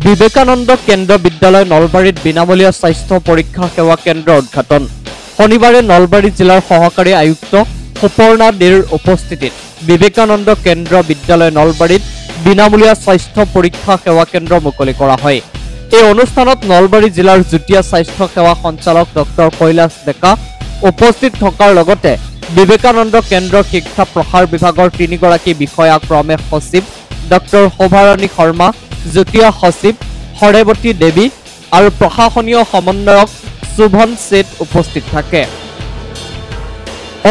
বিবেকানন্দ কেন্দ্ৰ বিদ্যালয় নলবাৰীত বিনামূলীয়া স্বাস্থ্য পৰীক্ষা সেৱা কেন্দ্ৰ উদ্ঘাটন। শনিবাৰে নলবাৰী জিলাৰ সহকাৰী আয়ুক্ত সুপৰ্ণা দেৰ উপস্থিতিত বিবেকানন্দ কেন্দ্ৰ বিদ্যালয় নলবাৰীত বিনামূলীয়া স্বাস্থ্য পৰীক্ষা সেৱা কেন্দ্ৰ মুকলি কৰা হয়। এই অনুষ্ঠানত নলবাৰী জিলাৰ যুটীয়া স্বাস্থ্য সেৱা সঞ্চালক ডক্টৰ কৈলাশ ডেকা উপস্থিত থকাৰ লগতে বিবেকানন্দ কেন্দ্ৰৰ শিক্ষা প্ৰসাৰ বিভাগৰ 3 গৰাকী বিষয়া ক্ৰমে সচিব ডক্টৰ শোভাৰাণী শৰ্মা, যুটীয়া সচিব হৰেৱতী দেৱী আৰু প্ৰশাসনীয় সমন্বয়ক শুভন সেট উপস্থিত থাকে।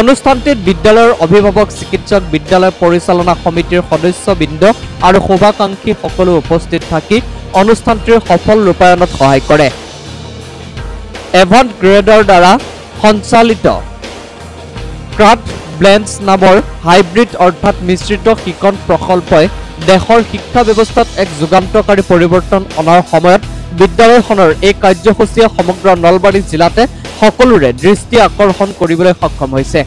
অনুষ্ঠানটিত বিদ্যালয়ৰ অভিভাৱক, চিকিৎসক, বিদ্যালয় পৰিচালনা সমিতিৰ সদস্যবৃন্দ আৰু শুভাকাংক্ষী সকলো উপস্থিত থাকি অনুষ্ঠানটিৰ সফল ৰূপায়ণত সহায় কৰে। এভান্ট গ্ৰেডৰ দ্বাৰা সঞ্চালিত ক্ৰাফ্ট ব্লেন্ডছ নামৰ হাইব্ৰিড অৰ্থাৎ মিশ্ৰিত শিকন প্ৰকল্পই দেশৰ শিক্ষা ব্যৱস্থাত এক যুগান্তকাৰী পৰিৱৰ্তন অনাৰ সময়ত বিদ্যালয়খনৰ এই কাৰ্যসূচীয়ে সমগ্ৰ নলবাৰী জিলাতে সকলোৰে দৃষ্টি আকৰ্ষণ কৰিবলৈ সক্ষম হৈছে।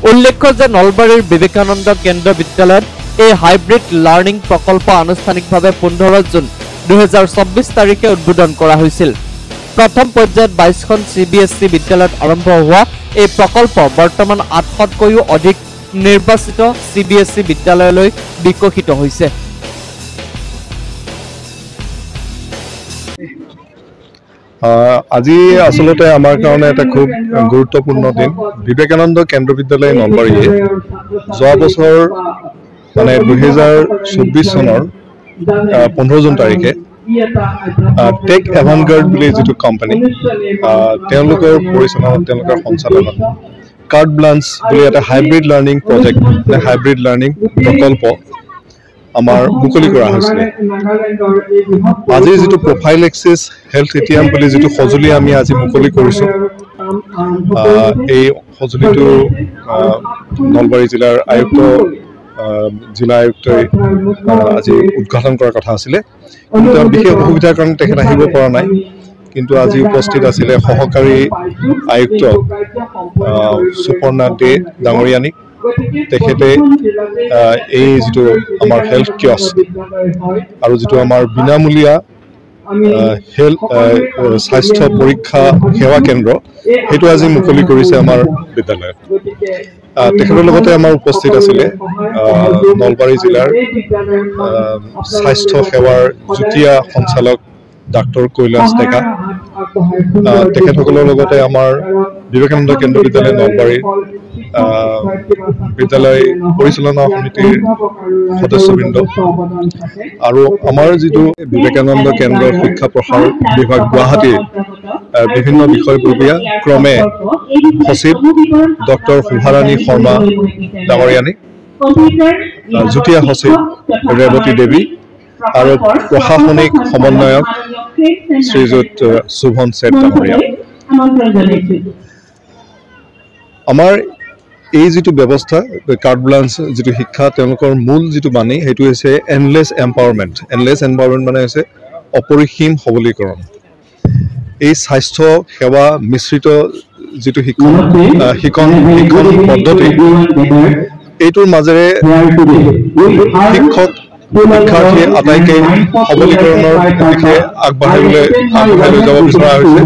উল্লেখ্য যে নলবাৰীৰ বিবেকানন্দ কেন্দ্ৰ বিদ্যালয়ত এই হাইব্ৰিড লাৰ্ণিং প্ৰকল্প আনুষ্ঠানিকভাৱে 15 জুন 2024 তাৰিখে উদ্বোধন কৰা হৈছিল। প্ৰথম পৰ্যায়ত 22খন CBSE বিদ্যালয়ত আৰম্ভ হোৱা এই প্ৰকল্প বৰ্তমান 800তকৈও অধিক নিৰ্বাচিত CBSE বিদ্যালয়লৈ বিকশিত হৈছে। আজি আসলতে আমাৰ কাৰণে এটা খুব গুৰুত্বপূৰ্ণ দিন। বিবেকানন্দ কেন্দ্ৰ বিদ্যালয় নলবাৰীয়ে যোৱা বছৰ মানে 2024 চনৰ 15 জুন তাৰিখে টেক এভানগাৰ্ড বুলি যিটো কোম্পানী তেওঁলোকৰ পৰিচালনাত, তেওঁলোকৰ সঞ্চালনত কাৰ্ট ব্লান্স বুলি এটা hybrid learning project, hybrid learning প্ৰকল্প আমাৰ মুকলি কৰা হৈছিলে। আজি যিটো প্ৰফাইল এক্সেছ হেল্থ এটিএম বুলি যিটো সঁজুলি আমি আজি মুকলি কৰিছোঁ, এই সঁজুলিটো নলবাৰী জিলাৰ আয়ুক্ত, জিলা আয়ুক্তই আজি উদ্ঘাটন কৰাৰ কথা আছিলে, কিন্তু বিশেষ অসুবিধাৰ কাৰণে তেখেত আহিব পৰা নাই। কিন্তু আজি উপস্থিত আছিলে সহকাৰী আয়ুক্ত সুপৰ্ণা দে ডাঙৰীয়ানী। তেখেতে এই যিটো আমাৰ হেল্থ কিয়স্ক আৰু যিটো আমাৰ বিনামূলীয়া স্বাস্থ্য পৰীক্ষা সেৱা কেন্দ্ৰ, সেইটো আজি মুকলি কৰিছে আমাৰ বিদ্যালয়ত। তেখেতৰ লগতে আমাৰ উপস্থিত আছিলে নলবাৰী জিলাৰ স্বাস্থ্য সেৱাৰ যুটীয়া সঞ্চালক ডক্টৰ কৈলাশ ডেকা। তেখেতসকলৰ লগতে আমাৰ বিবেকানন্দ কেন্দ্ৰ বিদ্যালয় নলবাৰীৰ বিদ্যালয় পৰিচালনা সমিতিৰ সদস্যবৃন্দ আৰু আমাৰ যিটো বিবেকানন্দ কেন্দ্ৰ শিক্ষা প্ৰসাৰ বিভাগ গুৱাহাটীৰ বিভিন্ন বিষয়ববীয়া ক্ৰমে সচিব ডক্টৰ শোভাৰাণী শৰ্মা ডাঙৰীয়ানী, যুটীয়া সচিব ৰেৱতী দেৱী আৰু প্ৰশাসনিক সমন্বয়ক শ্ৰীযুত শুভন সেট ডাঙৰীয়া। আমাৰ এই যিটো ব্যৱস্থা কাৰ্ট ব্লান্স যিটো শিক্ষা, তেওঁলোকৰ মূল যিটো বাণী সেইটো হৈছে এণ্ডলেছ এম্পাৱাৰমেণ্ট। এণ্ডলেছ এম্পাৱাৰমেণ্ট মানে হৈছে অপৰিসীম সবলীকৰণ। এই স্বাস্থ্য সেৱা মিশ্ৰিত যিটো শিক্ষণ পদ্ধতি, এইটোৰ মাজেৰে শিক্ষক শিক্ষাৰ্থীয়ে আটাইকে সবলীকৰণৰ দিশে আগবঢ়াই লৈ যাব বিচৰা হৈছে।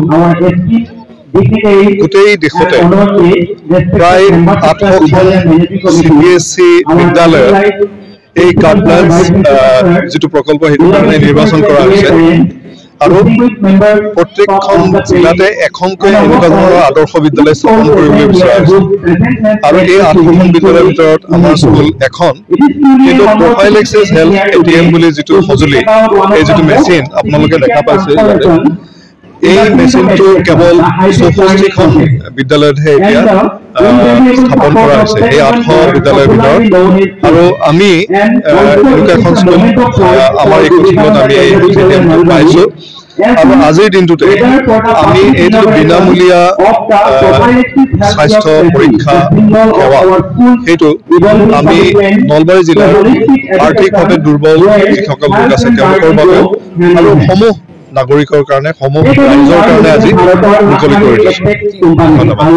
গোটেই দেশতে প্ৰায় 800খন CBSE বিদ্যালয়ত এই কাৰ্ট ব্লান্স যিটো প্ৰকল্প সেইটো কাৰণে নিৰ্বাচন কৰা হৈছে আৰু প্ৰত্যেকখন জিলাতে এখনকৈ এনেকুৱা ধৰণৰ আদৰ্শ বিদ্যালয় স্থাপন কৰিবলৈ বিচৰা হৈছে। আৰু এই 800খন বিদ্যালয়ৰ ভিতৰত আমাৰ স্কুল এখন, কিন্তু প্ৰফাইল এক্সেছ হেল্থ এটিএম বুলি যিটো সঁজুলি, এই যিটো মেচিন আপোনালোকে দেখা পাইছে, এই মেচিনটো কেৱল 64খন বিদ্যালয়তহে এতিয়া স্থাপন কৰা হৈছে এই 800 বিদ্যালয়ৰ ভিতৰত। আৰু আমি এনেকুৱা এখন স্কুল, আমাৰ এই স্কুলত আমি এই পাইছোঁ। আৰু আজিৰ দিনটোতে আমি এইটো বিনামূলীয়া স্বাস্থ্য পৰীক্ষা সেৱা, সেইটো আমি নলবাৰী জিলাৰ আৰ্থিকভাৱে দুৰ্বল যিসকল লোক আছে তেওঁলোকৰ বাবেও আৰু সমূহ নাগৰিকৰ কাৰণে, সমূহ ৰাইজৰ কাৰণে আজি মুকলি কৰি দিছোঁ। ধন্যবাদ।